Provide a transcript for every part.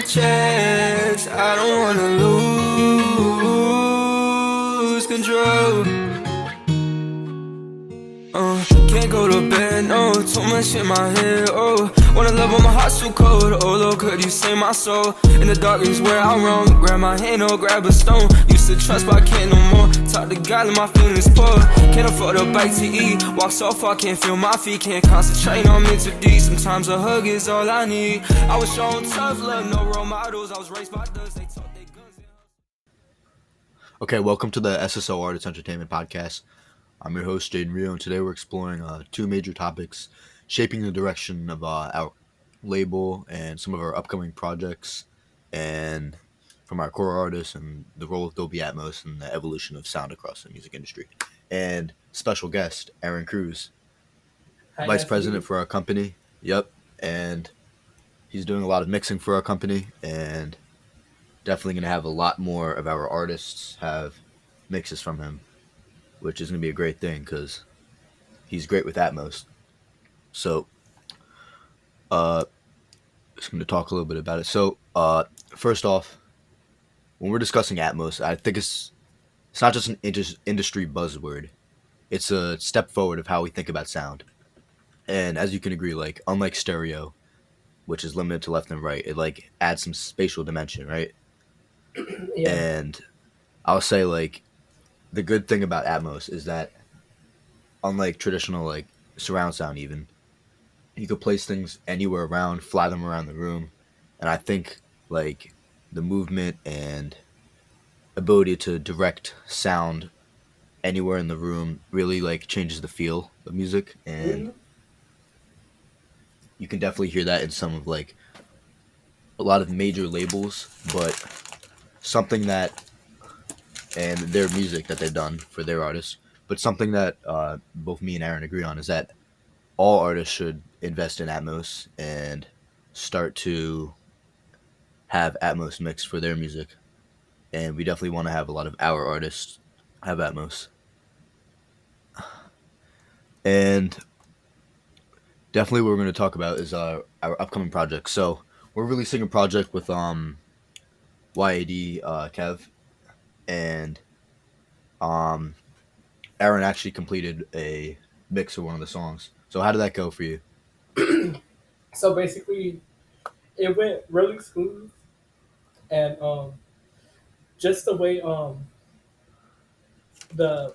chest. I don't wanna lose control. Can't go to bed, no, too much in my head, oh. Wanna love when my heart's too cold, oh Lord, could you save my soul? In the dark is where I'm wrong, grab my hand or grab a stone. Used to trust but I can't no more, talk to God and my feelings poor. Can't afford a bite to eat, walk so far, can't feel my feet. Can't concentrate on mental D, sometimes a hug is all I need. I was shown tough love, no role models, I was raised by thugs, they talk their guns. Okay, welcome to the SSO Entertainment Podcast. I'm your host, Jayden Reo, and today we're exploring two major topics shaping the direction of our label and some of our upcoming projects, and from our core artists and the role of Dolby Atmos and the evolution of sound across the music industry. And special guest, Aaron Cruz, Vice President for our company. Yep, and he's doing a lot of mixing for our company, and definitely going to have a lot more of our artists have mixes from him, which is going to be a great thing because he's great with Atmos. So, just going to talk a little bit about it. So, first off, when we're discussing Atmos, I think it's not just an industry buzzword. It's a step forward of how we think about sound. And as you can agree, like, unlike stereo, which is limited to left and right, it, like, adds some spatial dimension, right? Yeah. And I'll say, like, the good thing about Atmos is that, unlike traditional, like, surround sound even, you could place things anywhere around, fly them around the room, and I think, like, the movement and ability to direct sound anywhere in the room really, like, changes the feel of music, and you can definitely hear that in some of, like, a lot of major labels, but something that, and their music that they've done for their artists, but something that both me and Aaron agree on is that all artists should invest in Atmos and start to have Atmos mixed for their music. And we definitely want to have a lot of our artists have Atmos. And definitely what we're going to talk about is our upcoming project. So we're releasing a project with YAD Kev, and Aaron actually completed a mix of one of the songs. So how did that go for you? So basically, it went really smooth, and just the way the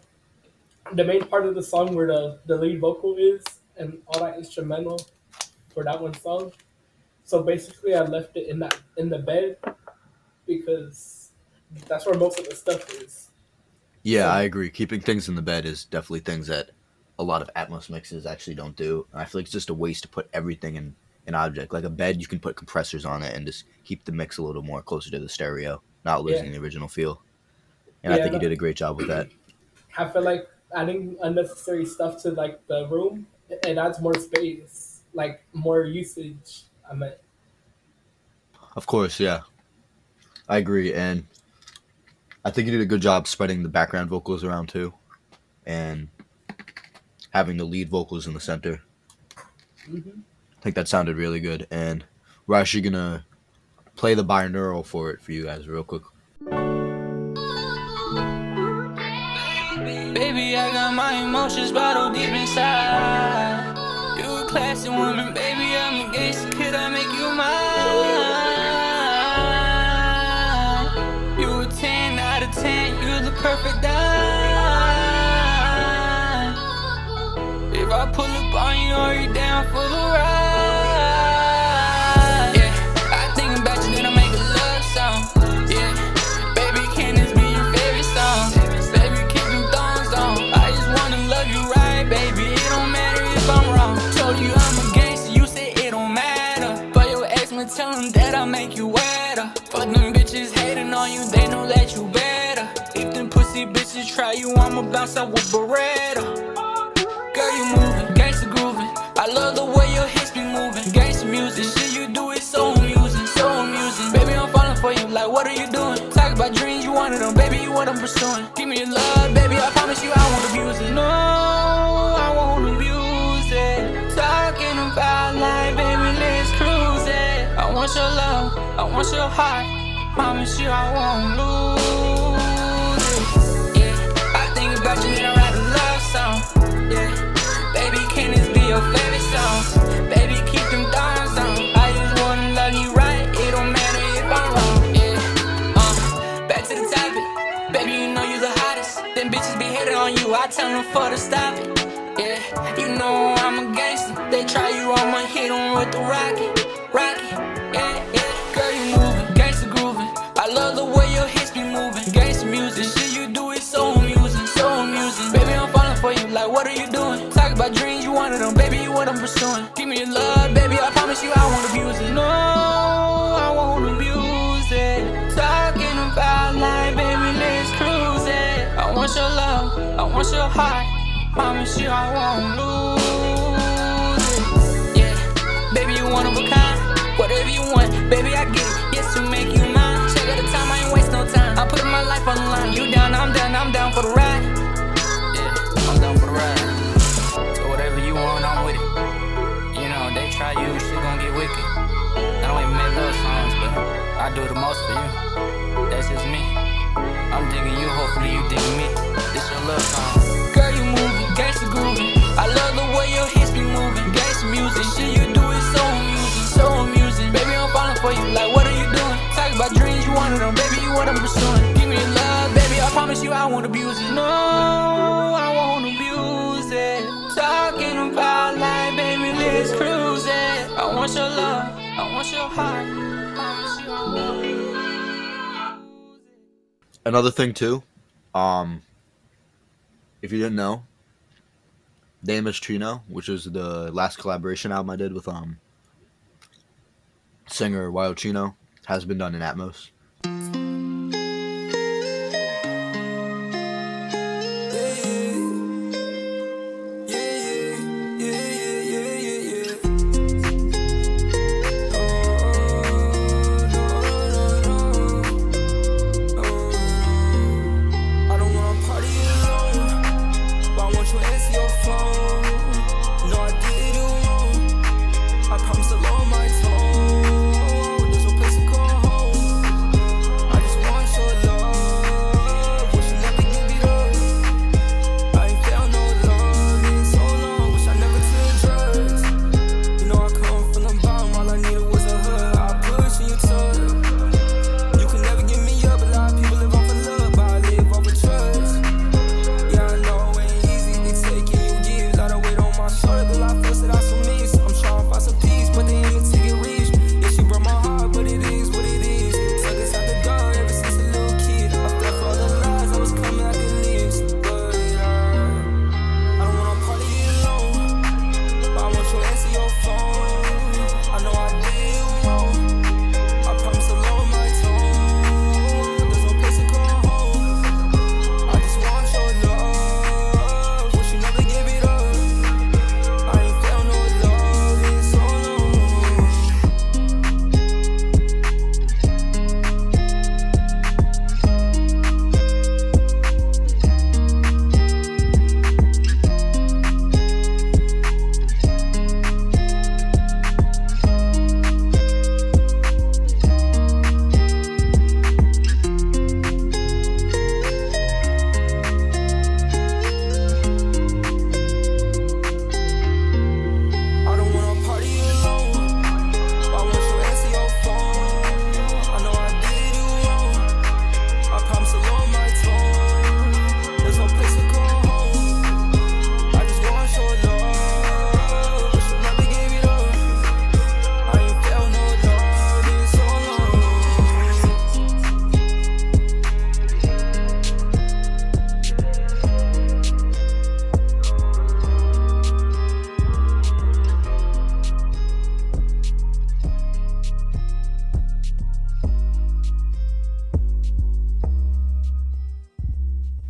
main part of the song where the lead vocal is and all that instrumental for that one song. So basically, I left it in the bed because that's where most of the stuff is. Yeah, So, I agree. Keeping things in the bed is definitely things that a lot of Atmos mixes actually don't do. And I feel like it's just a waste to put everything in an object. Like a bed, you can put compressors on it and just keep the mix a little more closer to the stereo, not losing the original feel. And I think you did a great job with that. I feel like adding unnecessary stuff to like the room, it adds more space, like more usage. I meant. Of course, yeah. I agree. And I think you did a good job spreading the background vocals around too, and having the lead vocals in the center. Mm-hmm. I think that sounded really good, and we're actually gonna play the binaural for it for you guys real quick. Baby, I got my emotions bottled deep inside. You a classy woman, baby, I'm a gangster kid, I make you mine. You a 10 out of 10, you the perfect dime. If I pull up on you, are you down for the ride? Yeah, I think about you, then I make a love song. Yeah, baby, can this be your favorite song? Baby, keep them thongs on. I just wanna love you right, baby. It don't matter if I'm wrong. Told you I'm a gangster, you say it don't matter. But your ex man tell him that I make you wetter. Fuck them bitches hating on you, they know that you better. If them pussy bitches try you, I'ma bounce out with Beretta. Girl, you moving, gangsta grooving. I love the way your hips be moving. Gangsta music, shit you do is so amusing, so amusing. Baby, I'm falling for you, like what are you doing? Talk about dreams, you wanted them, baby, you what I'm pursuing. Give me your love, baby, I promise you I won't abuse it. No, I won't abuse it. Talking about life, baby, let's cruise it. I want your love, I want your heart. Promise you I won't lose it. Yeah, I think about you when I write a love song. Yeah, baby, can this be your favorite song? Baby, keep them thorns on. I just wanna love you right. It don't matter if I'm wrong. Yeah, back to the topic. Baby, you know you the hottest. Them bitches be hating on you. I tell them for to stop it. Yeah, you know I'm a gangster. They try you, I'ma hit them with the rocket. Yeah, yeah. Girl, you moving, gangsta grooving. I love the way your hips be moving. Gangsta music, shit you do is so amusing, so amusing. Baby, I'm falling for you, like what are you doing? Talk about dreams, you wanted them, baby, you what I'm pursuing. Give me your love, baby, I promise you I won't abuse it. No, I won't abuse it. Talking about life, baby, let's cruise it. I want your love, I want your heart. Promise you I won't lose it. Yeah, baby, you one of a kind. Whatever you want, baby, I get it. Yes, to make you mine. Check out the time, I ain't waste no time. I'm putting my life on the line. You down, I'm down for the ride. Yeah, I'm down for the ride. So whatever you want, I'm with it. You know, they try you, shit gon' get wicked. I don't even make love songs, but I do the most for you. That's just me. I'm digging you, hopefully you dig me. This your love song. Girl, you moving, gangsta grooving. I love the way your hips be moving. Gangsta music, shit you do is so amusing, so amusing. Baby, I'm falling for you, like what are you doing? Talk about dreams, you wanted them, baby, you what I'm pursuing. Give me your love, baby, I promise you I won't abuse it. No, I won't abuse it. Talking about life, baby, let's cruise it. I want your love, I want your heart. Promise you I won't lose it. Another thing too, if you didn't know, Damage Trino, which is the last collaboration album I did with singer Wild Chino, has been done in Atmos.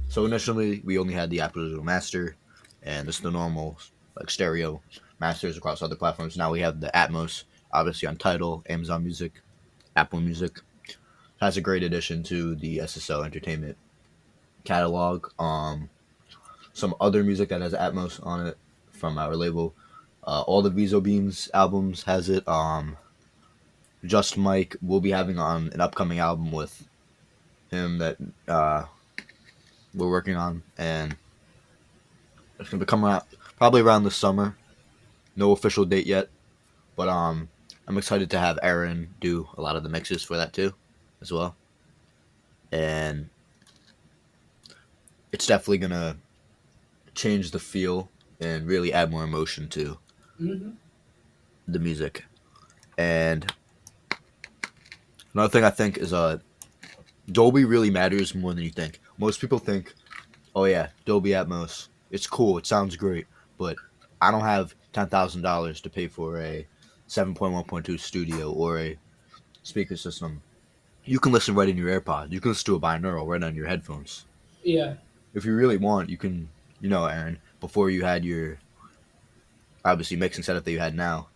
So initially, we only had the Apple Digital Master, and this is the normal like stereo masters across other platforms. Now we have the Atmos, obviously on Tidal, Amazon Music, Apple Music. Has a great addition to the SSO Entertainment catalog. Some other music that has Atmos on it from our label. All the Viso Beams albums has it. Just Mike will be having on an upcoming album with him that we're working on, and it's gonna be coming out probably around the summer. No official date yet, but I'm excited to have Aaron do a lot of the mixes for that too, as well. And it's definitely gonna change the feel and really add more emotion to Mm-hmm. the music. And another thing I think is Dolby really matters more than you think. Most people think, oh yeah, Dolby Atmos, it's cool, it sounds great, but I don't have $10,000 to pay for a 7.1.2 studio or a speaker system. You can listen right in your AirPod. You can listen to a binaural right on your headphones. Yeah. If you really want, you can, Aaron, before you had your obviously mixing setup that you had now,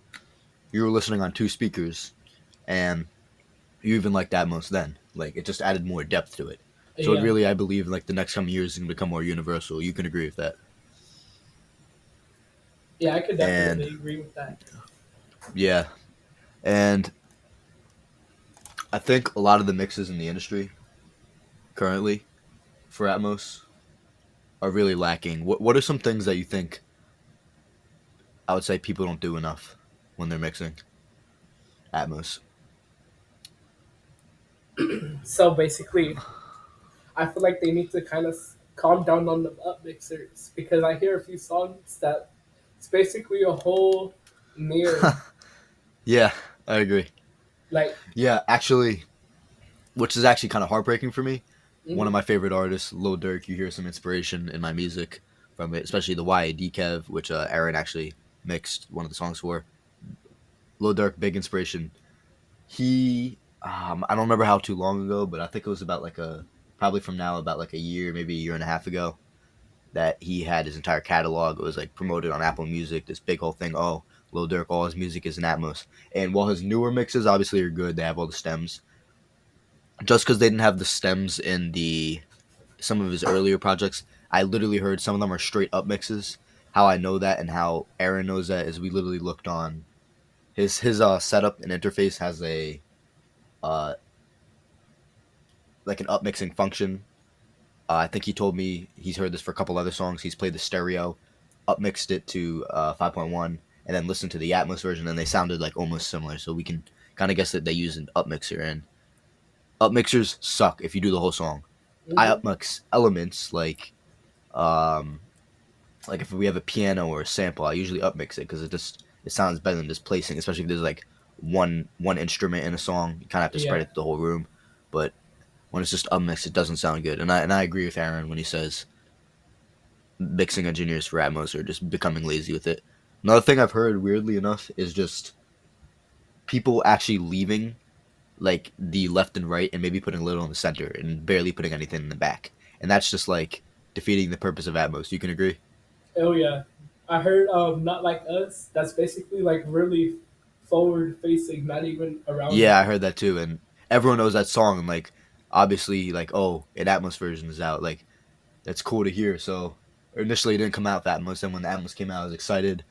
you were listening on two speakers, and you even liked Atmos then. Like, it just added more depth to it. So it Yeah. really, I believe, like the next coming years is going to become more universal. You can agree with that. Yeah, I could And definitely agree with that. yeah, and I think a lot of the mixes in the industry currently for Atmos are really lacking. What are some things that you think I would say people don't do enough when they're mixing Atmos? So basically, I feel like they need to kind of calm down on the up mixers because I hear a few songs that it's basically a whole mirror. Yeah, I agree. Like, Yeah, actually, which is actually kind of heartbreaking for me. One of mhm. my favorite artists, Lil Durk, you hear some inspiration in my music from it, especially the YAD Kev, which Aaron actually mixed one of the songs for. Lil Durk, big inspiration. He, I don't remember how too long ago, but I think it was about probably from now about like a year, maybe a year and a half ago, that he had his entire catalog. It was like promoted on Apple Music, this big whole thing. Oh, Lil Durk, all his music is in Atmos. And while his newer mixes obviously are good, they have all the stems. Just because they didn't have the stems in some of his earlier projects, I literally heard some of them are straight up mixes. How I know that and how Aaron knows that is we literally looked on his setup and interface has a uh like an upmixing function. I think he told me he's heard this for a couple other songs. He's played the stereo, upmixed it to 5.1, and then listened to the Atmos version, and they sounded like almost similar. So we can kind of guess that they use an upmixer, and upmixers suck if you do the whole song. I Mhm. upmix elements um like if we have a piano or a sample, I usually upmix it because it sounds better than just placing, especially if there's like one instrument in a song. You kind of have to spread Yeah. it to the whole room, but when it's just unmixed, it doesn't sound good. And I agree with Aaron when he says mixing engineers for Atmos are just becoming lazy with it. Another thing I've heard, weirdly enough, is just people actually leaving like the left and right and maybe putting a little in the center and barely putting anything in the back. And that's just like defeating the purpose of Atmos. You can agree? Oh yeah. I heard Not Like Us. That's basically like really forward facing, not even around Yeah, it. I heard that too. And everyone knows that song. And like, obviously, like, oh, an Atmos version is out. Like, that's cool to hear. So initially, it didn't come out with Atmos. And when the Atmos came out, I was excited.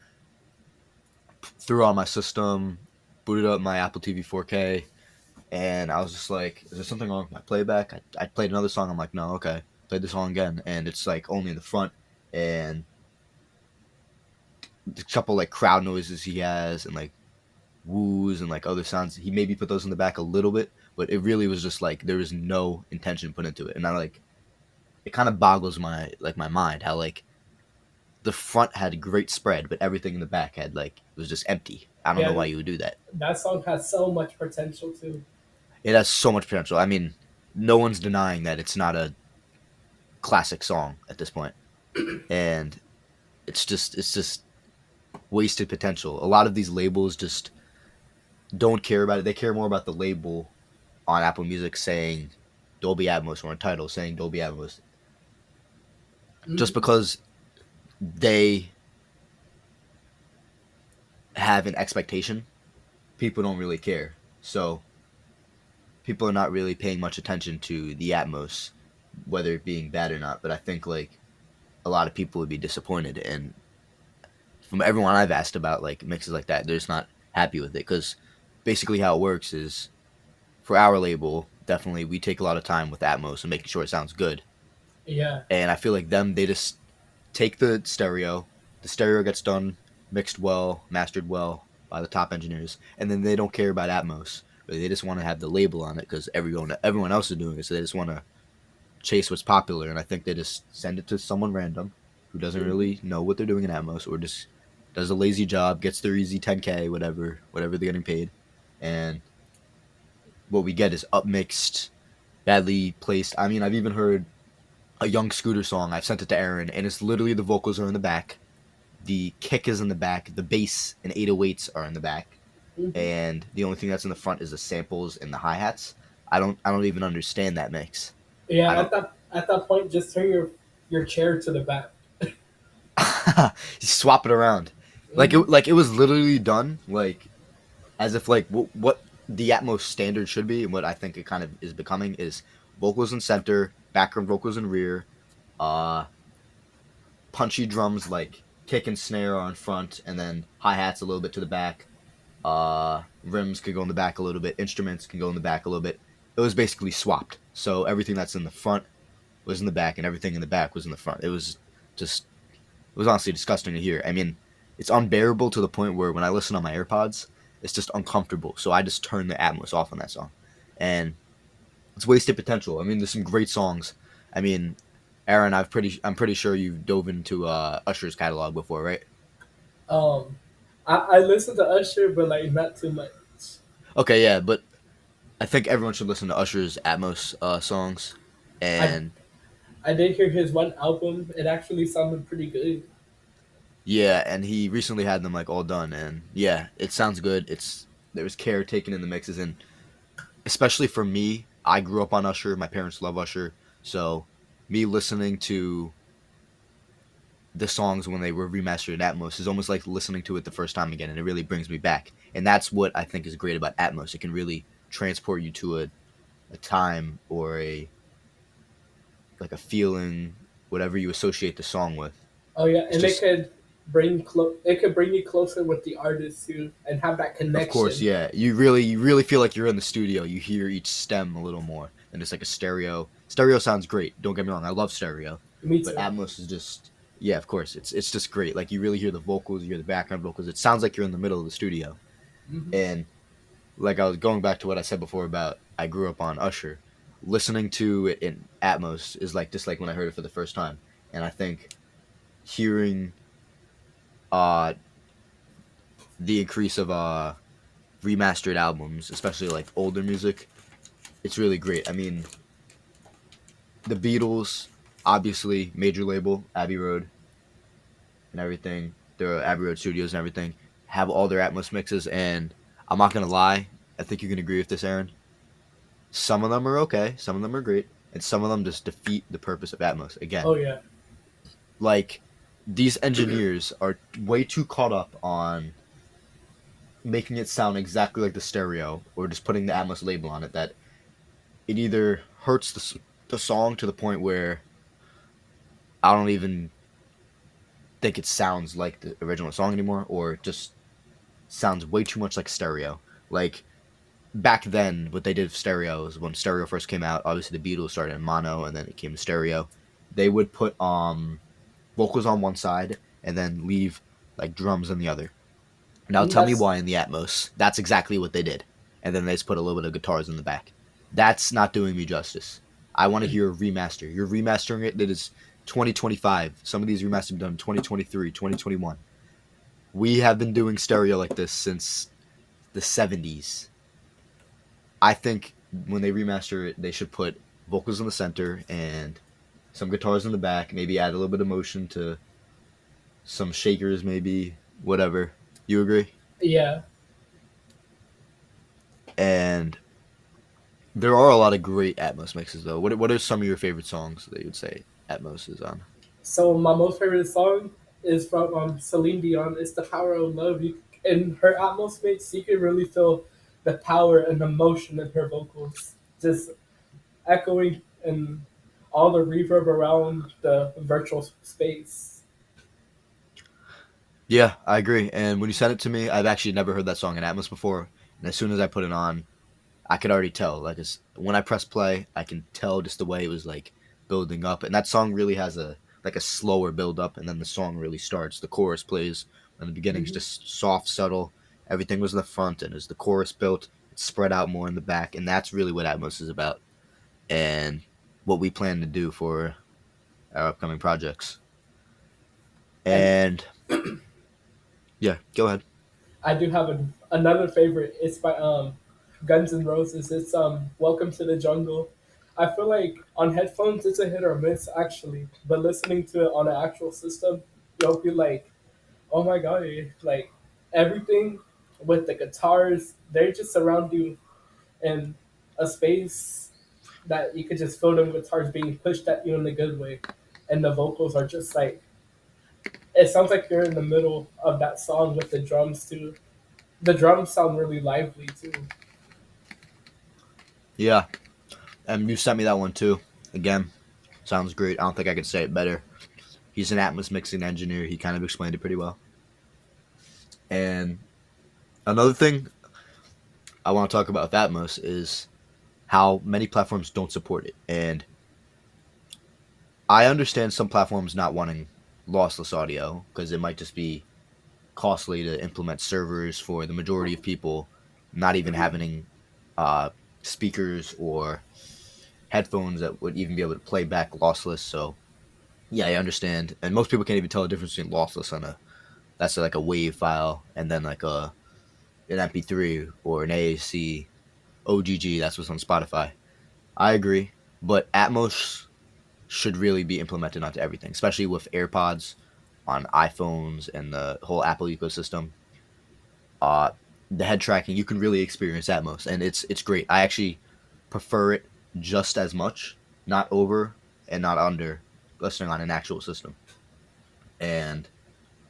Threw on my system, booted up my Apple TV 4K, and I was just like, "Is there something wrong with my playback?" I played another song. I'm like, "No, okay." Played the song again, and it's like only in the front, and a couple like crowd noises he has, and like woos and like other sounds. He maybe put those in the back a little bit, but it really was just like there was no intention put into it, and I like it kind of boggles my mind how like the front had great spread, but everything in the back had like it was just empty. I don't know Yeah, why you would do that. that song has so much potential too. It has so much potential. I mean, no one's denying that it's not a classic song at this point, and it's just wasted potential. A lot of these labels just don't care about it. They care more about the label on Apple Music saying Dolby Atmos or on title saying Dolby Atmos, just Mhm. because they have an expectation. People don't really care, so people are not really paying much attention to the Atmos, whether it being bad or not. But I think like a lot of people would be disappointed, and from everyone I've asked about like mixes like that, they're just not happy with it because basically how it works is for our label, definitely we take a lot of time with Atmos and making sure it sounds good. Yeah. And I feel like they just take the stereo gets done, mixed well, mastered well by the top engineers, and then they don't care about Atmos. They just want to have the label on it because everyone else is doing it, so they just want to chase what's popular. And I think they just send it to someone random who doesn't Mhm. really know what they're doing in Atmos, or just does a lazy job, gets their easy 10K, whatever they're getting paid, and what we get is upmixed, badly placed. I mean, I've even heard a Young Scooter song. I've sent it to Aaron, and it's literally the vocals are in the back, the kick is in the back, the bass and 808s are in the back, Mhm. and the only thing that's in the front is the samples and the hi hats. I don't even understand that mix. I Yeah. don't. At that point, just turn your chair to the back. Swap it around, Hmm. like it was literally done like as if like what the Atmos standard should be, and what I think it kind of is becoming is vocals in center, background vocals in rear, uh, punchy drums like kick and snare are in front, and then hi hats a little bit to the back. Rims could go in the back a little bit. Instruments can go in the back a little bit. It was basically swapped. So everything that's in the front was in the back, and everything in the back was in the front. Just it was honestly disgusting to hear. I mean, it's unbearable to the point where when I listen on my AirPods, it's just uncomfortable. So I just turn the Atmos off on that song, and it's wasted potential. I mean, there's some great songs. I mean, Aaron, I'm pretty sure you've dove into Usher's catalog before, right? Um, I listen to Usher, but like not too much. Okay, yeah, but I think everyone should listen to Usher's Atmos songs, I and I did hear his one album. It actually sounded pretty good. yeah, and he recently had them like all done, and yeah, it sounds good. There was care taken in the mixes, and especially for me, I grew up on Usher. My parents love Usher, so me listening to the songs when they were remastered in Atmos is almost like listening to it the first time again, and it really brings me back. And that's what I think is great about Atmos. It can really transport you to a time or a feeling, whatever you associate the song with. Oh yeah, It's and it just, could bring you closer with the artist too, and have that of course, connection. yeah. You really feel like you're in the studio. You hear each stem a little more, and it's like a stereo. Stereo sounds great. Don't get me wrong. I love stereo, Me but too. Atmos is just, yeah, of course. It's just great. Like you really hear the vocals, you hear the background vocals. It sounds like you're in the middle of the studio. Hmm. And like I was going back to what I said before about I grew up on Usher. Listening to it in Atmos is like just like when I heard it for the first time. And I think hearing uh the increase of remastered albums, especially like older music, it's really great. I mean, the Beatles, obviously major label, Abbey Road and everything. Their Abbey Road Studios and everything have all their Atmos mixes, and I'm not gonna lie, I think you can agree with this, Aaron. Some of them are okay, some of them are great, and some of them just defeat the purpose of Atmos. Again, Oh yeah. like these engineers are way too caught up on making it sound exactly like the stereo or just putting the Atmos label on it that it either hurts the song to the point where I don't even think it sounds like the original song anymore, or it just sounds way too much like stereo. Like back then, what they did with stereo is when stereo first came out. Obviously, the Beatles started in mono, and then it came to stereo. They would put vocals on one side and then leave like drums on the other. Now tell me That's why in the Atmos that's exactly what they did, and then they just put a little bit of guitars in the back. That's not doing me justice. I want to hear a remaster. You're remastering it. That is 2025. Some of these remasters have done 2023, 2021. We have been doing stereo like this since the 70s. I think when they remaster it, they should put vocals in the center and some guitars in the back. Maybe add a little bit of motion to some shakers, maybe whatever. You agree? yeah. And there are a lot of great Atmos mixes, though. What are some of your favorite songs that you would say Atmos is on? So my most favorite song is from Celine Dion. It's "The Power of Love." In her Atmos mix, you can really feel the power and emotion in her vocals, just echoing and all the reverb around the virtual space. Yeah, I agree. And when you sent it to me, I've actually never heard that song in Atmos before. And as soon as I put it on, I could already tell. Like when I press play, I can tell just the way it was like building up. And that song really has a slower build up, and then the song really starts. The chorus plays, and the beginning's just soft, subtle. Everything was in the front, and as the chorus built, it spread out more in the back, and that's really what Atmos is about, and what we plan to do for our upcoming projects. And And yeah, go ahead. I do have another favorite. It's by Guns N' Roses. It's Welcome to the Jungle. I feel like on headphones it's a hit or miss actually, but listening to it on an actual system, you'll be like, oh my god, like everything with the guitars, they just surround you in a space that you could just feel them guitars being pushed at you in a good way, and the vocals are just like it sounds like you're in the middle of that song with the drums too. The drums sound really lively too. Yeah, and you sent me that one too. Again, sounds great. I don't think I could say it better. He's an Atmos mixing engineer. He kind of explained it pretty well. And another thing I want to talk about with Atmos is how many platforms don't support it. And I understand some platforms not wanting lossless audio because it might just be costly to implement servers for the majority of people, not even having uh, speakers or headphones that would even be able to play back lossless. So yeah, I understand. And most people can't even tell the difference between lossless on that's like a WAV file and then like an MP3 or an AAC OGG. That's what's on Spotify. I agree, but Atmos should really be implemented onto everything, especially with AirPods on iPhones and the whole Apple ecosystem. Uh, the head tracking, you can really experience Atmos, and it's great. I actually prefer it just as much, not over and not under, listening on an actual system, and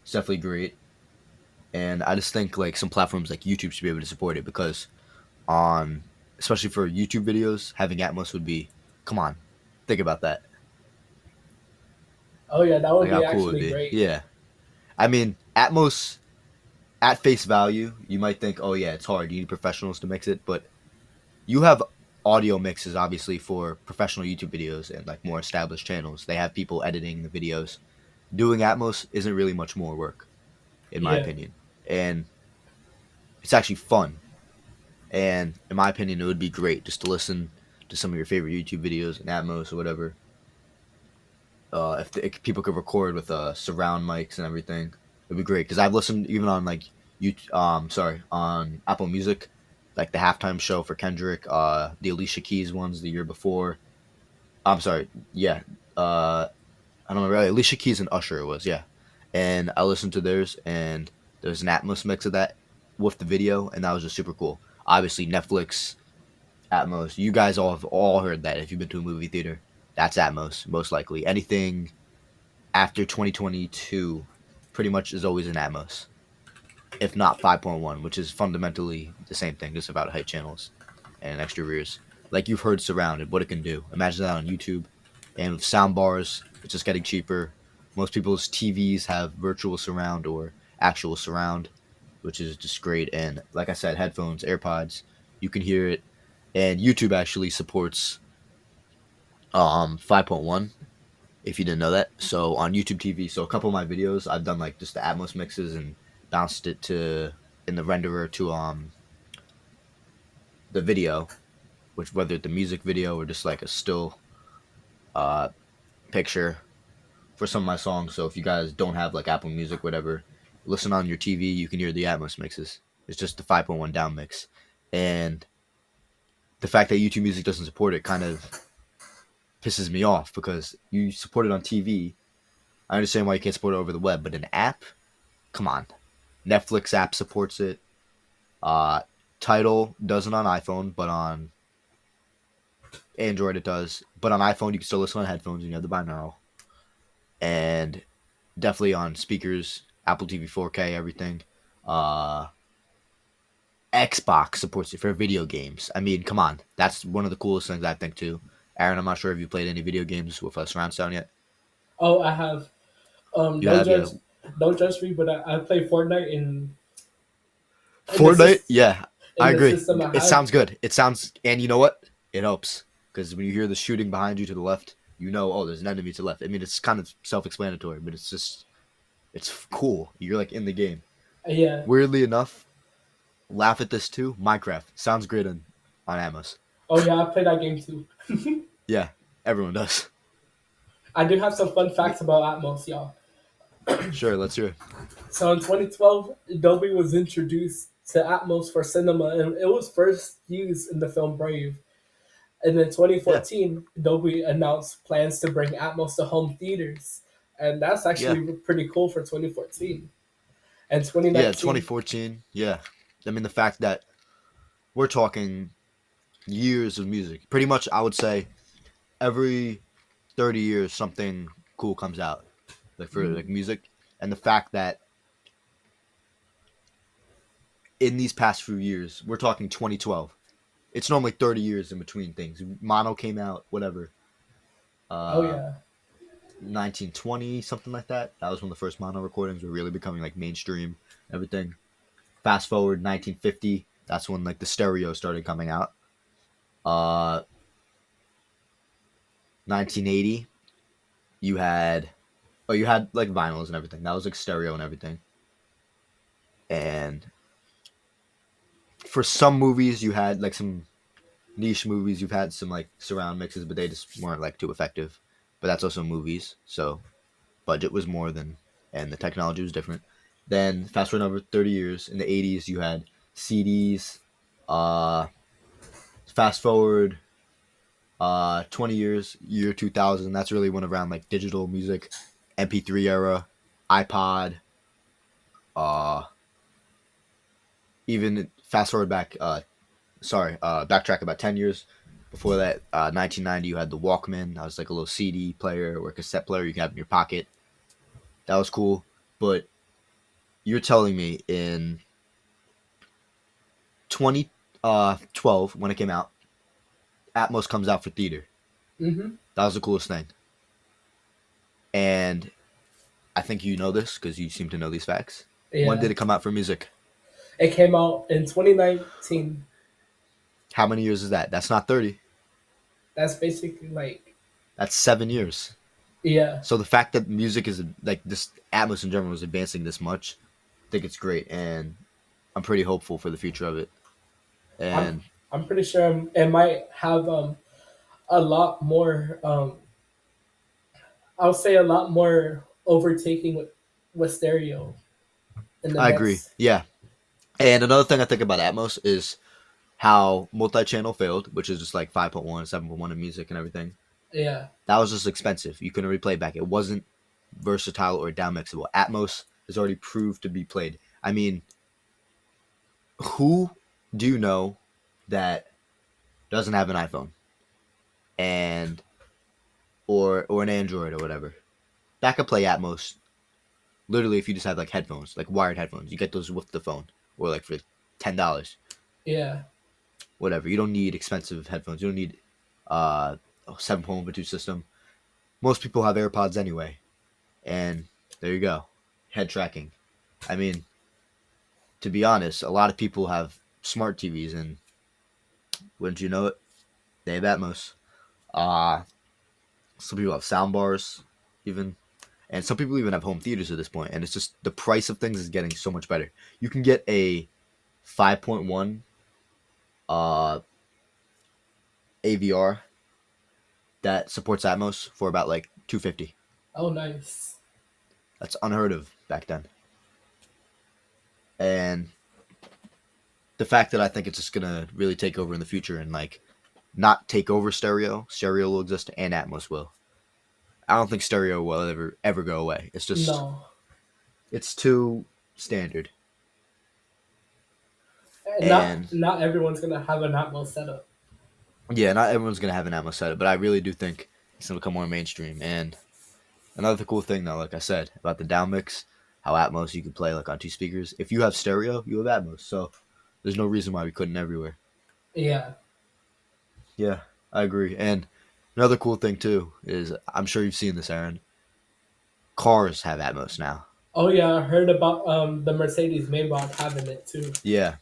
it's definitely great. And I just think like some platforms like YouTube should be able to support it because on especially for YouTube videos, having Atmos would be come on, think about that. Oh yeah, that would Like be how cool it would actually be. great. Yeah. I mean, Atmos at face value, you might think, oh yeah, it's hard. You need professionals to mix it, but you have audio mixes obviously for professional YouTube videos and like more established channels. They have people editing the videos. Doing Atmos isn't really much more work, in my Yeah. opinion. And it's actually fun. And in my opinion, it would be great just to listen to some of your favorite YouTube videos in Atmos or whatever. If people could record with surround mics and everything, it'd be great. Because I've listened even on like on Apple Music, like the halftime show for Kendrick, the Alicia Keys ones the year before. I'm sorry, yeah, I don't remember. Alicia Keys and Usher it was, yeah. And I listened to theirs, and there's an Atmos mix of that with the video, and that was just super cool. Obviously, Netflix Atmos. You guys all have all heard that if you've been to a movie theater. That's Atmos, most likely. Anything after 2022 pretty much is always in Atmos, if not 5.1, which is fundamentally the same thing, just about height channels and extra rears. Like you've heard surrounded, what it can do. Imagine that on YouTube. And with sound bars, it's just getting cheaper. Most people's TVs have virtual surround or actual surround, which is just great. And like I said, headphones, AirPods, you can hear it. And YouTube actually supports 5.1 if you didn't know that. So on YouTube TV, so a couple of my videos, I've done like just the Atmos mixes and bounced it to in the renderer to the video, which whether it's the music video or just like a still picture for some of my songs. So if you guys don't have like Apple Music, whatever, listen on your TV, you can hear the Atmos mixes. It's just the 5.1 down mix. And the fact that YouTube Music doesn't support it kind of pisses me off because you support it on TV. I understand why you can't support it over the web, but an app? Come on. Netflix app supports it. Tidal doesn't on iPhone, but on Android it does. But on iPhone, you can still listen on headphones and you have the binaural. And definitely on speakers, Apple TV 4K, everything. Xbox supports it for video games. I mean, come on. That's one of the coolest things I think too. Aaron, I'm not sure if you played any video games with surround sound yet. Oh, I have. You Don't have, yeah. judge, don't judge me, but I play Fortnite and Fortnite? Yeah. I in the agree. system I It have. sounds good. It sounds, and you know what? It helps because when you hear the shooting behind you to the left, you know, oh, there's an enemy to the left. I mean, it's kind of self-explanatory, but it's cool. You're like in the game. Yeah. Weirdly enough, laugh at this too. Minecraft sounds great on Atmos. Oh yeah, I played that game too. Yeah, everyone does. I do have some fun facts about Atmos, y'all. Sure, let's hear it. So in 2012, Dolby was introduced to Atmos for cinema, and it was first used in the film Brave. And in Yeah, 2014, Dolby announced plans to bring Atmos to home theaters, and that's yeah, actually pretty cool for 2014. And yeah. 2019, 2014. Yeah, I mean the fact that we're talking years of music. Pretty much, I would say every 30 years something cool comes out, like for like music, and the fact that in these past few years, we're talking 2012. It's normally 30 years in between things. Mono came out, whatever, oh uh, yeah, 1920, something like that. That was when the first mono recordings were really becoming like mainstream, everything. Fast forward 1950, that's when like the stereo started coming out. Uh, 1980, you had, oh, you had like vinyls and everything. That was like stereo and everything. And for some movies, you had like some niche movies. You've had some like surround mixes, but they just weren't like too effective. But that's also movies, so budget was more than, and the technology was different. Then fast forward over 30 years, in the 80s, you had CDs. Uh, Fast forward 20 years, year 2000. That's really when around like digital music, MP3 era, iPod. Uh, Even fast forward back. Backtrack about 10 years. Before that, 1990, you had the Walkman. That was like a little CD player or cassette player you could have in your pocket. That was cool. But you're telling me in 2012, when it came out, Atmos comes out for theater. hmm That was the coolest thing. And I think you know this because you seem to know these facts. When yeah. did it come out for music? It came out in 2019. How many years is that? That's not 30. That's basically like, That's 7 years. yeah. So the fact that music is like this, Atmos in general is advancing this much, I think it's great. And I'm pretty hopeful for the future of it. I'm And I'm pretty sure it might have a lot more. I'll say a lot more overtaking with stereo in the I agree. next. Yeah. And another thing I think about Atmos is how multi-channel failed, which is just like 5.1, 7.1 in music and everything. Yeah. That was just expensive. You couldn't replay back. It wasn't versatile or down mixable. Atmos has already proved to be played. I mean, who do you know that doesn't have an iPhone and or an Android or whatever that could play Atmos? Literally, if you just have like headphones, like wired headphones, you get those with the phone, or like for $10, Yeah. whatever. You don't need expensive headphones. You don't need a 7.1 Bluetooth system. Most people have AirPods anyway, and there you go, head tracking. I mean, to be honest, a lot of people have smart TVs, and wouldn't you know it, they have Atmos. Uh, some people have sound bars, even, and some people even have home theaters at this point. And it's just the price of things is getting so much better. You can get a 5.1 uh, AVR that supports Atmos for about like 250. Oh, nice. That's unheard of back then. And the fact that I think it's just gonna really take over in the future and like not take over stereo. Stereo will exist and Atmos will. I don't think stereo will ever go away. It's just No. it's too standard. And not And not everyone's gonna have an Atmos setup. yeah, not everyone's gonna have an Atmos setup, but I really do think it's gonna become more mainstream. And another cool thing though, like I said, about the down mix, how Atmos you can play like on two speakers. If you have stereo, you have Atmos. So there's no reason why we couldn't everywhere. Yeah. Yeah, I agree. And another cool thing too is I'm sure you've seen this, Aaron. Cars have Atmos now. Oh yeah, I heard about the Mercedes Maybach having it too. Yeah.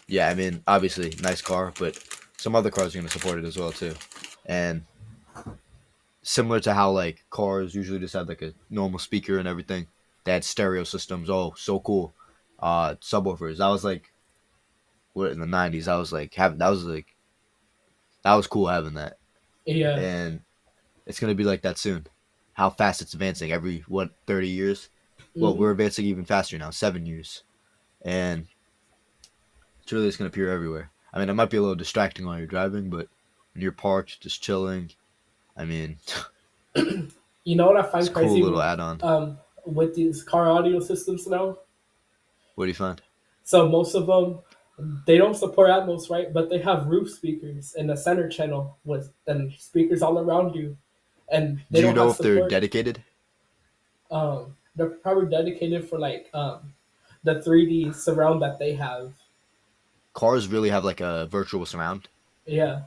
Yeah, I mean, obviously, nice car, but some other cars are going to support it as well, too. And similar to how, like, cars usually just have, like, a normal speaker and everything, they had stereo systems. Oh, so cool. Subwoofers. That was, like, what, in the 90s, I was, like, that was cool having that. Yeah. And it's going to be like that soon. How fast it's advancing every, 30 years? Well, Hmm. we're advancing even faster now, 7 years. And it's really just going to appear everywhere. I mean, it might be a little distracting while you're driving, but when you're parked, just chilling, I mean, You know what I it's a find cool crazy little add-on. with these car audio systems now? What do you find? So most of them, they don't support Atmos, right? But they have roof speakers in the center channel with and speakers all around you, and they Do you don't know have if they're support. dedicated? They're probably dedicated for like the 3D surround that they have. Cars really have like a virtual surround. Yeah,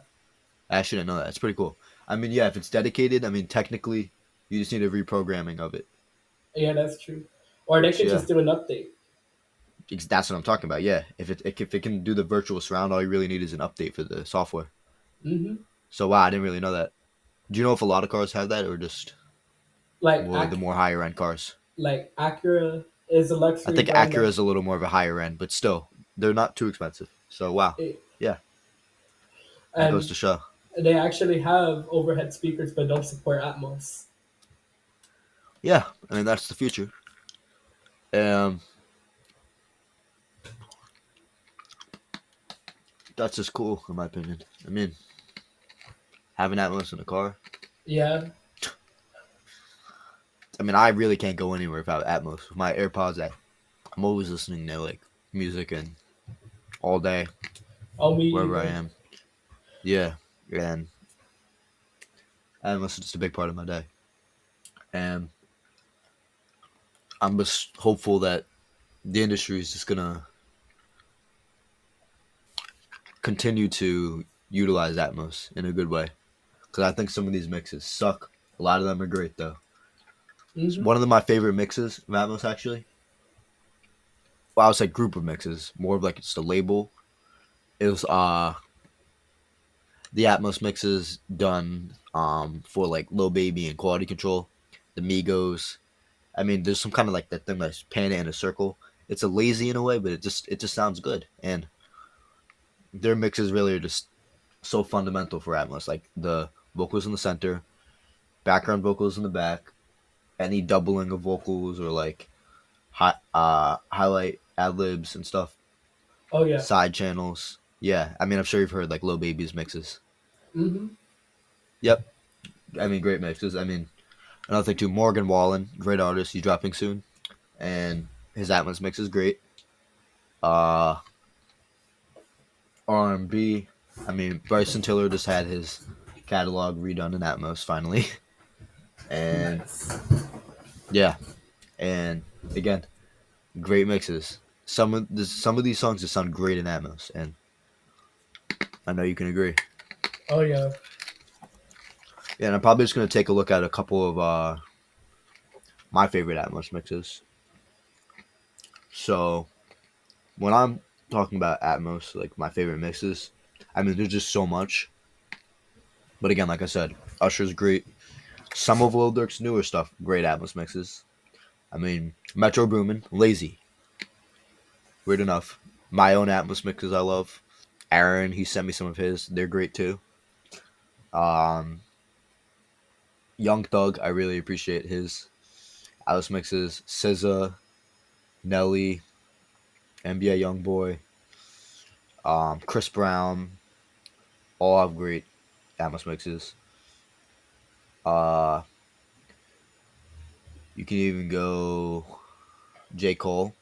I actually didn't know that. It's pretty cool. I mean, yeah, if it's dedicated, I mean, technically, you just need a reprogramming of it, yeah, that's true. Or they which, could yeah, just do an update. that's what I'm talking about. Yeah, if it can do the virtual surround, all you really need is an update for the software. Hmm. So wow, I didn't really know that. Do you know if a lot of cars have that, or just Like more the more higher end cars? like Acura is a I luxury think brand Acura that is a little more of a higher end, but still, they're not too expensive. So wow, it, yeah, that goes and to show. they actually have overhead speakers but don't support Atmos. Yeah, I mean that's the future. Um, that's just cool in my opinion. I mean, having Atmos in a car. Yeah. I mean, I really can't go anywhere without Atmos. With my AirPods, I'm always listening to like music and all day Oh, me wherever I either. am. Yeah, and Atmos is just a big part of my day. And I'm just hopeful that the industry is just gonna continue to utilize Atmos in a good way. Because I think some of these mixes suck. A lot of them are great though. Hmm. One of my favorite mixes of Atmos actually. Well, I would say group of mixes, more of like it's the label. It was the Atmos mixes done for like Lil Baby and Quality Control, the Migos. I mean, there's some kind of like that thing that's pan in a circle. It's a lazy in a way, but it just sounds good. And their mixes really are just so fundamental for Atmos. Like the vocals in the center, background vocals in the back, any doubling of vocals or like highlight ad libs and stuff, Oh yeah. side channels. Yeah, I mean, I'm sure you've heard like Lil Baby's mixes. Hmm. Yep, I mean, great mixes. I mean, another thing too, Morgan Wallen, great artist. He's dropping soon, and his Atmos mix is great. Uh, R&B. I mean, Bryson Tiller just had his catalog redone in Atmos finally, and Nice. yeah, and again, great mixes. Some of these songs just sound great in Atmos, and I know you can agree. Oh yeah. Yeah, and I'm probably just gonna take a look at a couple of my favorite Atmos mixes. So when I'm talking about Atmos, like my favorite mixes, I mean there's just so much. But again, like I said, Usher's great. Some of Lil Durk's newer stuff, great Atmos mixes. I mean, Metro Boomin, Lazy, weird enough. My own Atmos mixes I love. Aaron, he sent me some of his. They're great too. Um, Young Thug, I really appreciate his Atmos mixes. SZA, Nelly, NBA YoungBoy, Chris Brown, all have great Atmos mixes. Uh, you can even go J. Cole.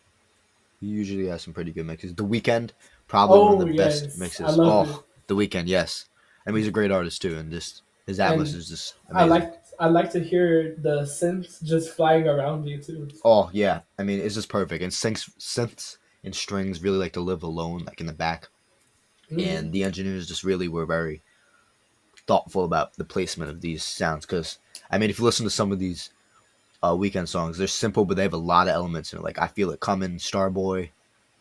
He usually has some pretty good mixes. The Weeknd, probably one of Oh the best yes, I mixes. love it. Oh, The Weeknd, yes. I mean, he's a great artist too, and just his Atmos And is just I amazing. like I like to hear the synths just flying around you too. Oh yeah, I mean, it's just perfect. And synths and strings really like to live alone, like in the back. Hmm. And the engineers just really were very thoughtful about the placement of these sounds. Because I mean, if you listen to some of these Weekend songs, they're simple, but they have a lot of elements in it. Like I Feel It Coming, Starboy,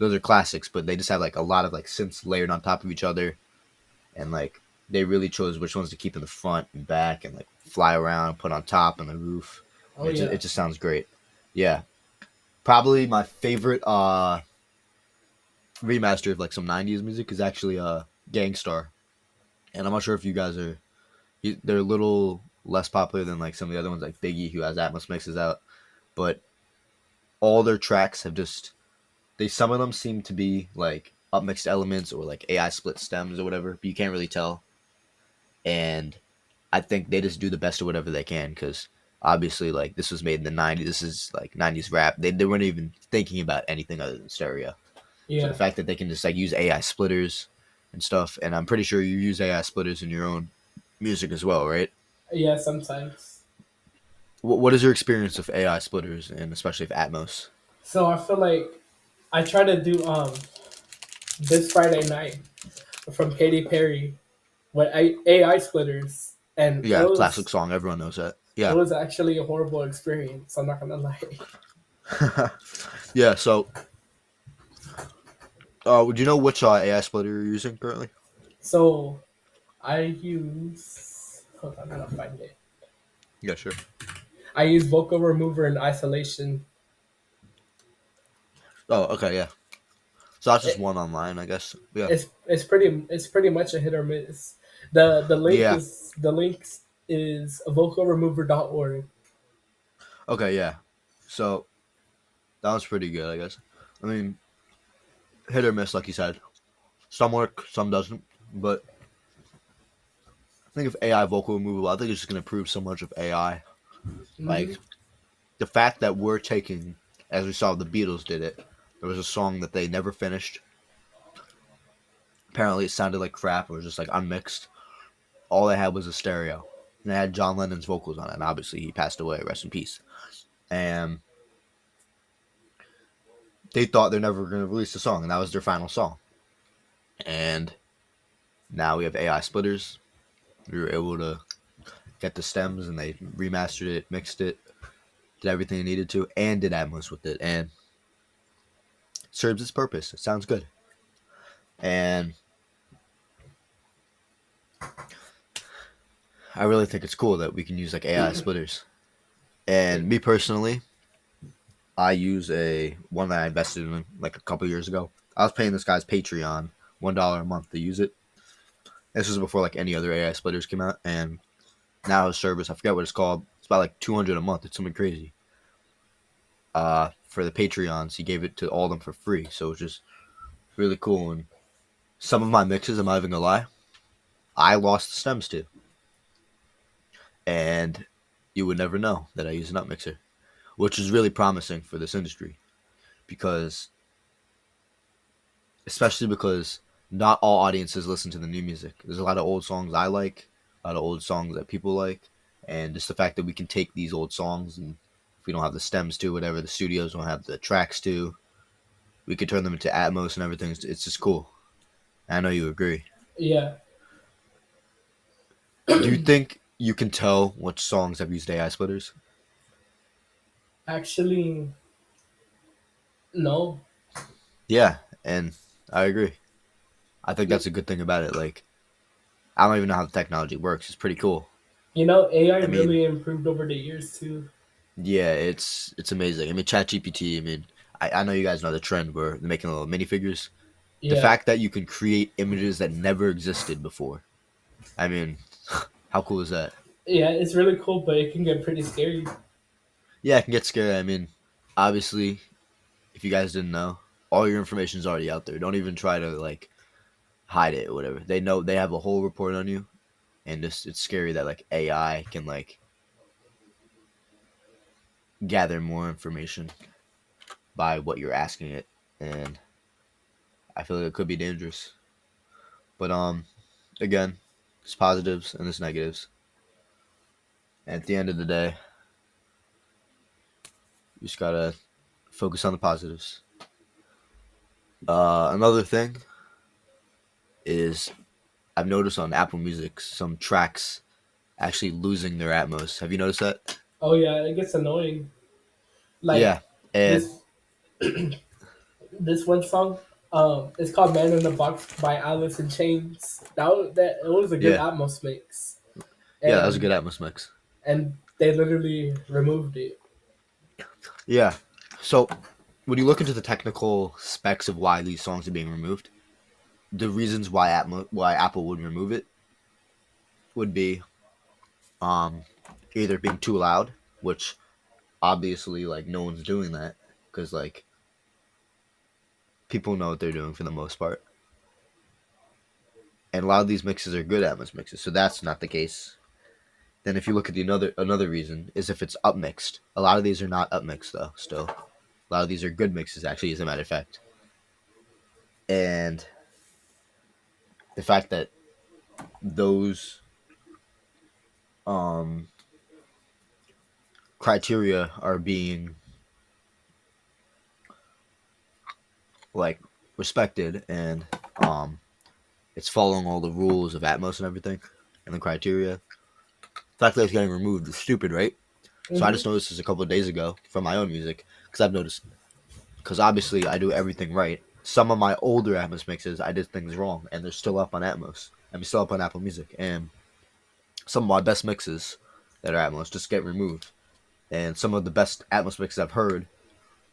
those are classics, but they just have like a lot of like synths layered on top of each other, and like they really chose which ones to keep in the front and back, and like fly around, put on top and the roof. Oh yeah. It just sounds great. Yeah, probably my favorite remaster of like some '90s music is actually Gangstar, and I'm not sure if you guys are. They're a little less popular than like some of the other ones, like Biggie, who has Atmos mixes out, but all their tracks have just some of them seem to be like upmixed elements or like AI split stems or whatever, but you can't really tell. And I think they just do the best of whatever they can because obviously like this was made in the '90s. This is like '90s rap. They weren't even thinking about anything other than stereo. So the Yeah. fact that they can just like use AI splitters and stuff, and I'm pretty sure you use AI splitters in your own music as well, right? Yeah. Sometimes. What is your experience of AI splitters and especially of Atmos? So I feel like I try to do this Friday night from Katy Perry with AI splitters, and Yeah, classic song. Everyone knows that. it Yeah. was actually a horrible experience. I'm not gonna lie. Yeah, so would you know which AI splitter you're using currently? So I use. Hold on, I'm gonna find it. Yeah, sure. I use vocal remover and isolation. Oh, okay, yeah. So that's just It, one online, I guess. Yeah. it's pretty much a hit or miss. The link Yeah. is the links is vocalremover.org. Okay, yeah. So that was pretty good, I guess. I mean, hit or miss, like you said. Some work, some doesn't. But I think if AI vocal removal, I think it's just gonna prove so much of AI. Hmm. Like the fact that we're taking, as we saw, the Beatles did it. There was a song that they never finished. Apparently, it sounded like crap. It was just like unmixed. All they had was a stereo, and it had John Lennon's vocals on it. And obviously, he passed away. Rest in peace. And they thought they're never going to release the song, and that was their final song. And now we have AI splitters. We were able to get the stems, and they remastered it, mixed it, did everything they needed to, and did Atmos with it, and it serves its purpose. It sounds good, and I really think it's cool that we can use like AI splitters. And me personally, I use a one that I invested in like a couple years ago. I was paying this guy's Patreon $1 a month to use it. This was before like any other AI splitters came out, and now his service, I forget what it's called. It's about like 200 a month. It's something crazy. For the Patreons, he gave it to all of them for free, so it's just really cool. And some of my mixes, I'm not even gonna lie, I lost the stems to, and you would never know that I use an up mixer, which is really promising for this industry because, especially because not all audiences listen to the new music. There's a lot of old songs I like, a lot of old songs that people like, and just the fact that we can take these old songs and if we don't have the stems to whatever, the studios don't have the tracks to, we could turn them into Atmos and everything. It's just cool. I know you agree. Yeah. Do you think you can tell which songs have used AI splitters? Actually, no. Yeah, and I agree. I think that's a good thing about it. Like, I don't even know how the technology works. It's pretty cool. AI I mean, really improved over the years too. yeah, it's amazing. I mean, ChatGPT. I mean, I know you guys know the trend where they're making little minifigures. The Yeah. fact that you can create images that never existed before. I mean, how cool is that? Yeah, it's really cool, but it can get pretty scary. Yeah, it can get scary. I mean, obviously, if you guys didn't know, all your information is already out there. Don't even try to like hide it or whatever. They know they have a whole report on you, and just it's scary that like AI can like gather more information by what you're asking it, and I feel like it could be dangerous. But again, there's positives and there's negatives. And at the end of the day, you just gotta focus on the positives. Another thing is I've noticed on Apple Music some tracks actually losing their Atmos. Have you noticed that? Oh yeah, it gets annoying. Like Yeah, and this this one song. It's called "Man in the Box" by Alice in Chains. That it was a good Yeah, Atmos mix, yeah, that was a and good Atmos mix. they literally removed it. Yeah. So when you look into the technical specs of why these songs are being removed, the reasons why Apple would remove it would be um either being too loud, which obviously like no one's doing that because like people know what they're doing for the most part, and a lot of these mixes are good Atmos mixes, so that's not the case. Then if you look at the another reason is if it's upmixed. A lot of these are not upmixed though. Still, a lot of these are good mixes actually, as a matter of fact, and the fact that those um criteria are being like respected, and um it's following all the rules of Atmos and everything and the criteria. The fact that it's getting removed is stupid, right? So I Hmm. just noticed this a couple of days ago from my own music because I've noticed, because obviously I do everything right. Some of my older Atmos mixes I did things wrong and they're still up on Atmos. I mean, still up on Apple Music, and some of my best mixes that are Atmos just get removed. And some of the best Atmos mixes I've heard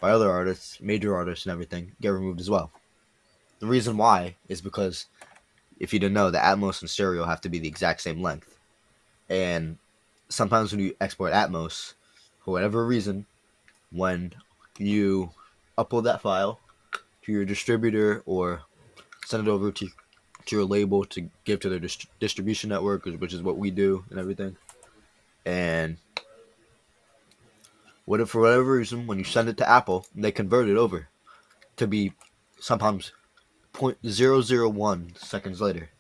by other artists, major artists and everything, get removed as well. The reason why is because if you didn't know, the Atmos and stereo have to be the exact same length. And sometimes when you export Atmos, for whatever reason, when you upload that file to your distributor or send it over to your label to give to their distribution network, which is what we do and everything. And what if for whatever reason, when you send it to Apple, they convert it over to be sometimes 0.001 seconds later,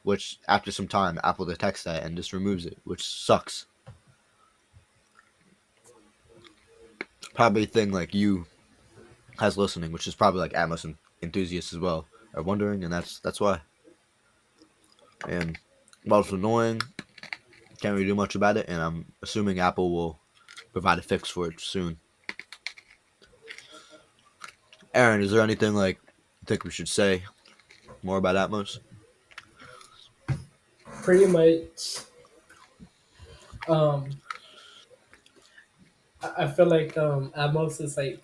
which after some time Apple detects that and just removes it, which sucks. Probably a thing like you has listening, which is probably like Atmos enthusiasts as well, are wondering, and that's why. And while it's annoying, can't really do much about it, and I'm assuming Apple will provide a fix for it soon. Aaron, is there anything like you think we should say more about Atmos? Pretty much, um, I feel like Atmos is like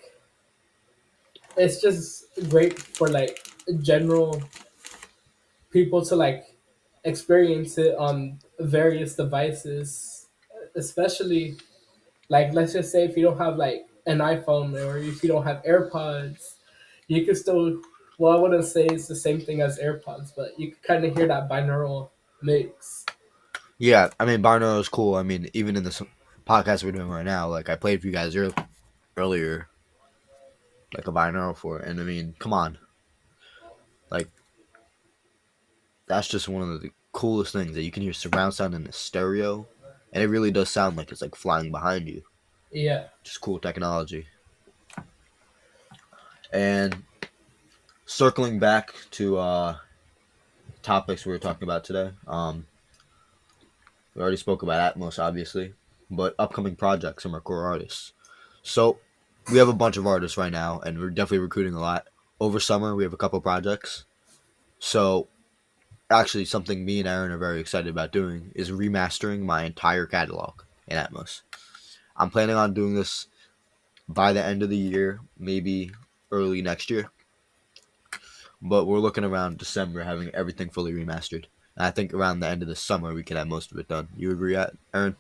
it's just great for like general people to like experience it on various devices, especially like let's just say if you don't have like an iPhone or if you don't have AirPods, you can still. Well, I wouldn't say it's the same thing as AirPods, but you can kind of hear that binaural mix. Yeah, I mean, Barno is cool. I mean, even in this podcast we're doing right now, like I played for you guys earlier, like a binaural for it, and I mean, come on, like that's just one of the coolest things that you can hear surround sound in the stereo, and it really does sound like it's like flying behind you. Yeah. Just cool technology. And circling back to topics we were talking about today, we already spoke about Atmos, obviously, but upcoming projects from our core artists. So we have a bunch of artists right now, and we're definitely recruiting a lot. Over summer, we have a couple projects. So actually, something me and Aaron are very excited about doing is remastering my entire catalog in Atmos. I'm planning on doing this by the end of the year, maybe early next year. But we're looking around December having everything fully remastered. And I think around the end of the summer we can have most of it done. You agree, Aaron?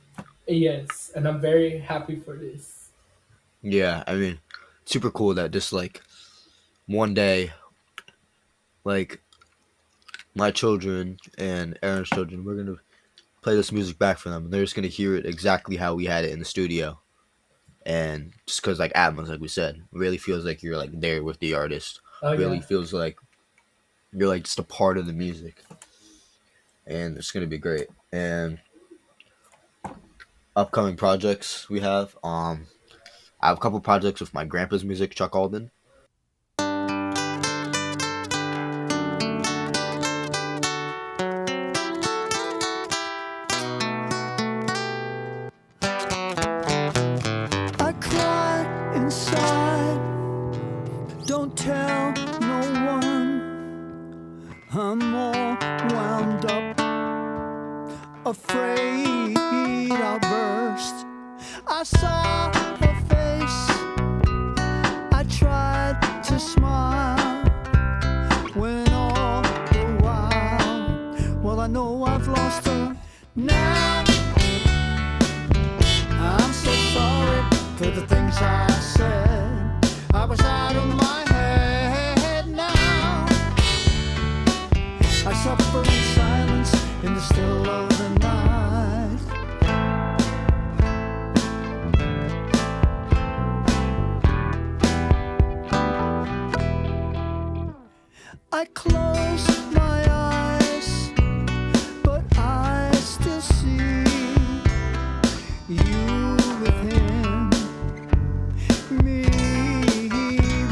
Yes, and I'm very happy for this. Yeah, I mean, super cool that just like one day, like my children and Aaron's children, we're gonna play this music back for them, and they're just gonna hear it exactly how we had it in the studio. And just because like Atmos, like we said, really feels like you're like there with the artist. Oh Really yeah. feels like you're like just a part of the music, and it's gonna be great. And upcoming projects we have, I have a couple projects with my grandpa's music, Chuck Alden. I cry inside. Don't tell I'm all wound up, afraid I'll burst. I saw her face, I tried to smile, when all the while, well, I know I've lost her now. I'm so sorry for the things I said. I was out of my head now. I suffer in silence in the still of the night. I close my eyes, but I still see you with him, me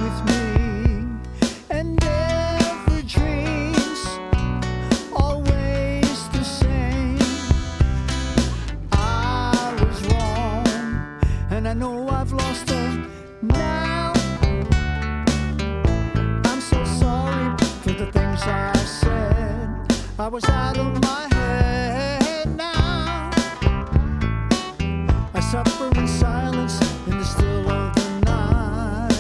with me, and every dream's always the same. I was wrong, and I know I've lost her now. I'm so sorry for the things I said. I was out of my head now. I suffer in silence in the still of the night.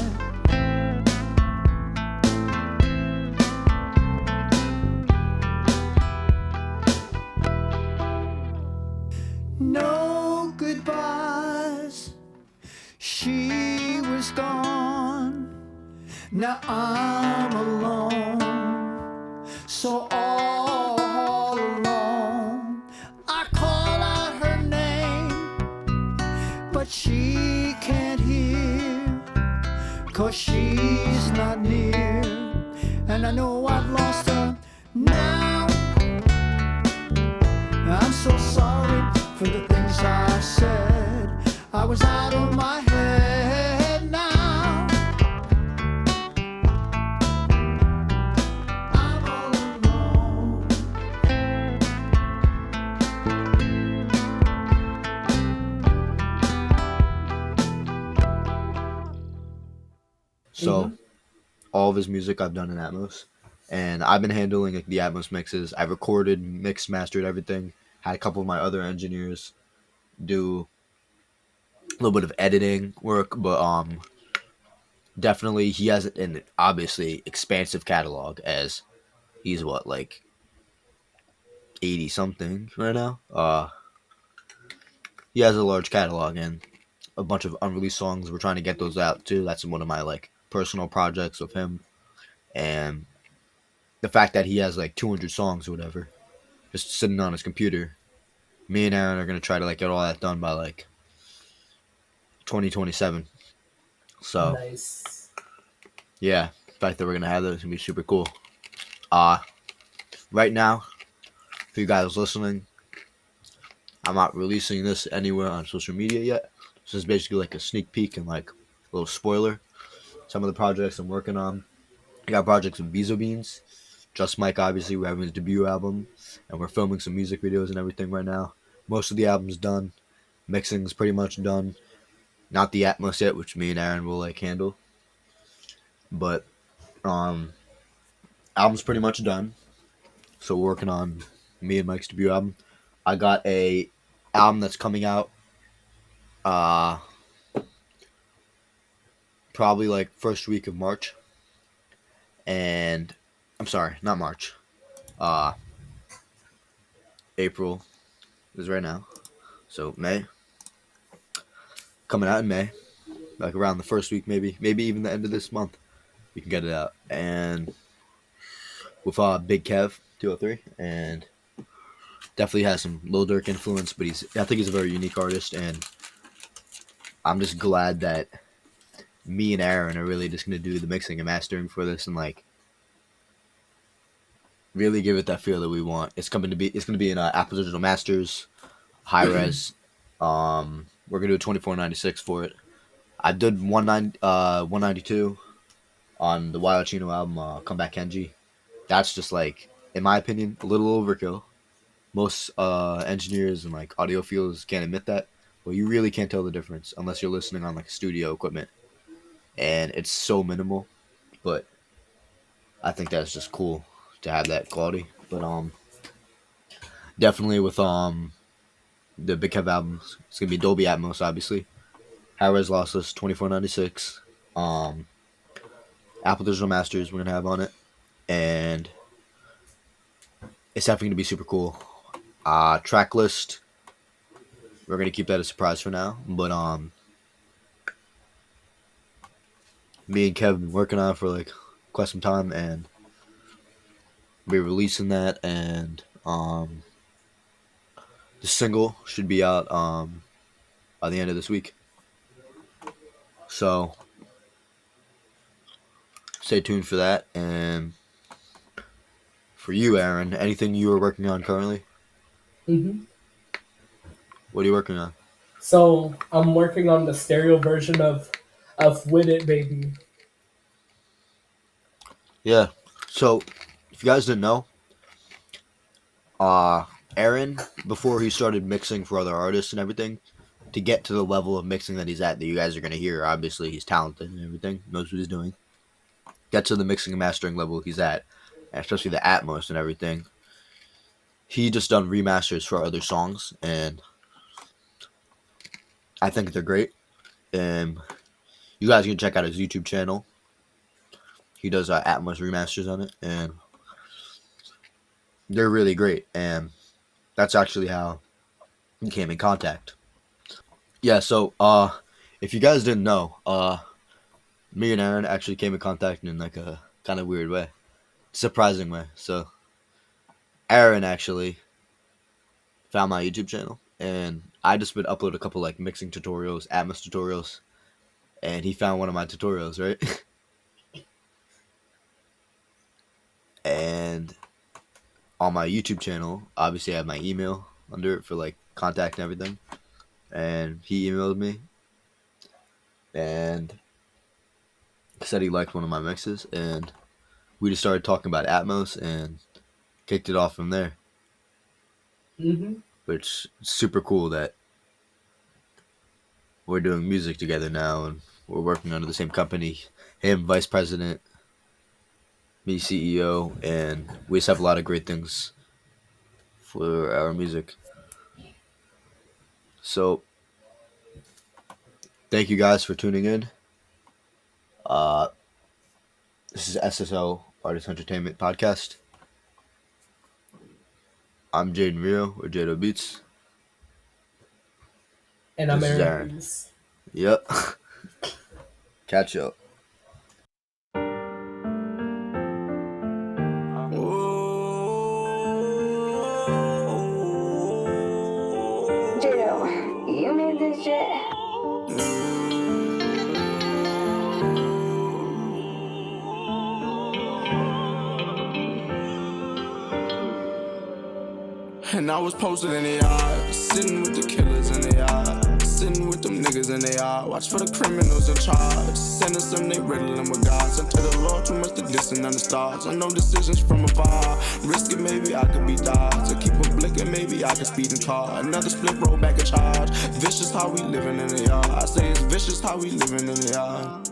No goodbyes, she was gone. Now I'm alone, so all alone. I call out her name, but she can't hear, 'cause she's not near, and I know I've lost her now. I'm so sorry for the things I said. I was out of my head now. I'm all alone. So, all of his music I've done in Atmos, and I've been handling like the Atmos mixes. I recorded, mixed, mastered everything. Had a couple of my other engineers do a little bit of editing work, but definitely he has an obviously expansive catalog, as he's what, like 80 something right now. He has a large catalog and a bunch of unreleased songs. We're trying to get those out too. That's one of my like personal projects with him, and the fact that he has like 200 songs or whatever just sitting on his computer. Me and Aaron are gonna try to like get all that done by like 2027. So Nice. yeah, the fact that we're gonna have that is gonna be super cool. Right now, for you guys listening, I'm not releasing this anywhere on social media yet. This is basically like a sneak peek and like a little spoiler. Some of the projects I'm working on. I got projects with Bezo Beans, Just Mike. Obviously, we're having his debut album, and we're filming some music videos and everything right now. Most of the album's done. Mixing's pretty much done. Not the Atmos yet, which me and Aaron will like handle. But album's pretty much done. So we're working on me and Mike's debut album. I got a album that's coming out probably like first week of March. And I'm sorry, not March. April is right now. So May. Coming out in May. Like around the first week maybe even the end of this month. We can get it out. And with Big Kev 203, and definitely has some Lil Durk influence, but I think he's a very unique artist, and I'm just glad that me and Aaron are really just gonna do the mixing and mastering for this and like really give it that feel that we want. It's gonna be in Apple Digital Masters, high res. We're gonna do a 2496 for it. I did 192 on the Wild Chino album, Comeback Kenji. That's just like, in my opinion, a little overkill. Most engineers and like audiophiles can't admit that. Well, you really can't tell the difference unless you're listening on like studio equipment, and it's so minimal. But I think that's just cool. to have that quality. But definitely with the Big Kev albums, it's gonna be Dolby Atmos, obviously. High-res lossless, 2496. Apple Digital Masters we're gonna have on it, and it's definitely gonna be super cool. Track list, we're gonna keep that a surprise for now, but me and Kev have been working on it for like quite some time, and we're releasing that, and the single should be out by the end of this week. So stay tuned for that. And for you, Aaron, anything you are working on currently? Mm-hmm. What are you working on? So I'm working on the stereo version of With It Baby. Yeah. So if you guys didn't know, Aaron, before he started mixing for other artists and everything, to get to the level of mixing that he's at, that you guys are gonna hear, obviously he's talented and everything, knows what he's doing. Get to the mixing and mastering level he's at, and especially the Atmos and everything. He just done remasters for other songs, and I think they're great. And you guys can check out his YouTube channel. He does Atmos remasters on it, and they're really great. And that's actually how we came in contact. Yeah, so if you guys didn't know, me and Aaron actually came in contact in like a kind of weird way, surprising way. So Aaron actually found my YouTube channel, and I just would upload a couple like mixing tutorials, Atmos tutorials, and he found one of my tutorials, right? And on my YouTube channel, obviously I have my email under it for like contact and everything, and he emailed me and said he liked one of my mixes, and we just started talking about Atmos and kicked it off from there. Mm-hmm. Which is super cool that we're doing music together now, and we're working under the same company. Him, vice president, me, CEO, and we just have a lot of great things for our music. So, thank you guys for tuning in. This is SSO Entertainment Podcast. I'm Jayden Reo, or jaydobeatzz. And I'm This is Aaron Aaron. Cruz. Yep. Catch up. Jaydo, you made this shit? And I was posted in the yard, sitting with the killers in the yard, sitting with them niggas in the yard. Watch for the criminals in charge, sentence them, they riddling with gods. Unto the Lord, too much to listen on the stars. I know decisions from afar, risk it, maybe I could be dodged. To keep a blinking, maybe I could speed in car. Another split, roll back a charge. Vicious how we living in the yard. I say it's vicious how we living in the yard.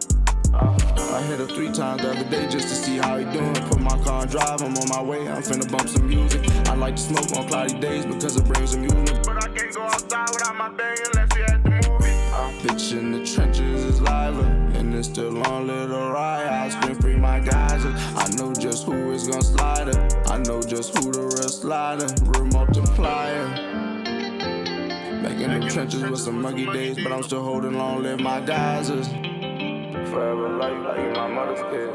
I hit him 3 times the other day just to see how he doing. Put my car in drive, I'm on my way, I'm finna bump some music. I like to smoke on cloudy days because it brings amusement. But I can't go outside without my bang unless we at the movie. Bitch in the trenches is live, and it's still on little ride. I scream free my guys, I know just who is gonna slide up. I know just who the real slider, real multiplier. Back in the trenches with some muggy days, but I'm still holding on, live my guys. Forever like my mother's kid.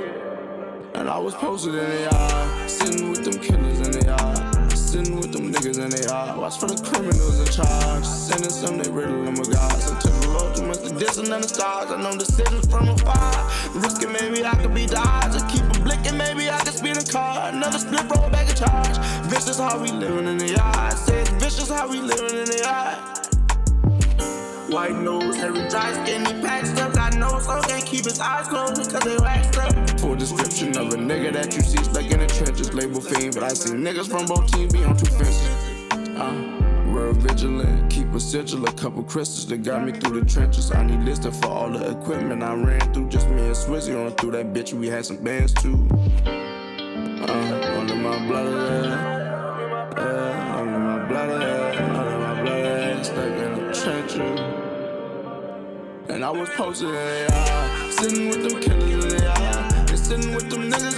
And I was posted in the yard, sitting with them killers in the yard, sitting with them niggas in the yard. Watch for the criminals in charge, sending some they riddling with gods. Until the Lord too much to dissing on the stars. I know decisions from afar, risking maybe I could be dodged. Just keep a blinking, maybe I could speed a car. Another split, roll back a charge. Vicious how we living in the yard. Say it's vicious how we living in the yard. White nose, hairy dry skin, he packed up. Got nose, so can't keep his eyes closed because they waxed up. Full description of a nigga that you see stuck in the trenches, label fiend. But I see niggas from both teams be on 2 fences. Real vigilant, keep a sigil, a couple crystals that got me through the trenches. I need listed for all the equipment I ran through. Just me and Swizzy on through that bitch, we had some bands too. Under my my blood, yeah, all in my blood, stuck in the trenches. And I was posted in AI, sitting with them killers in AI, and sitting with them niggas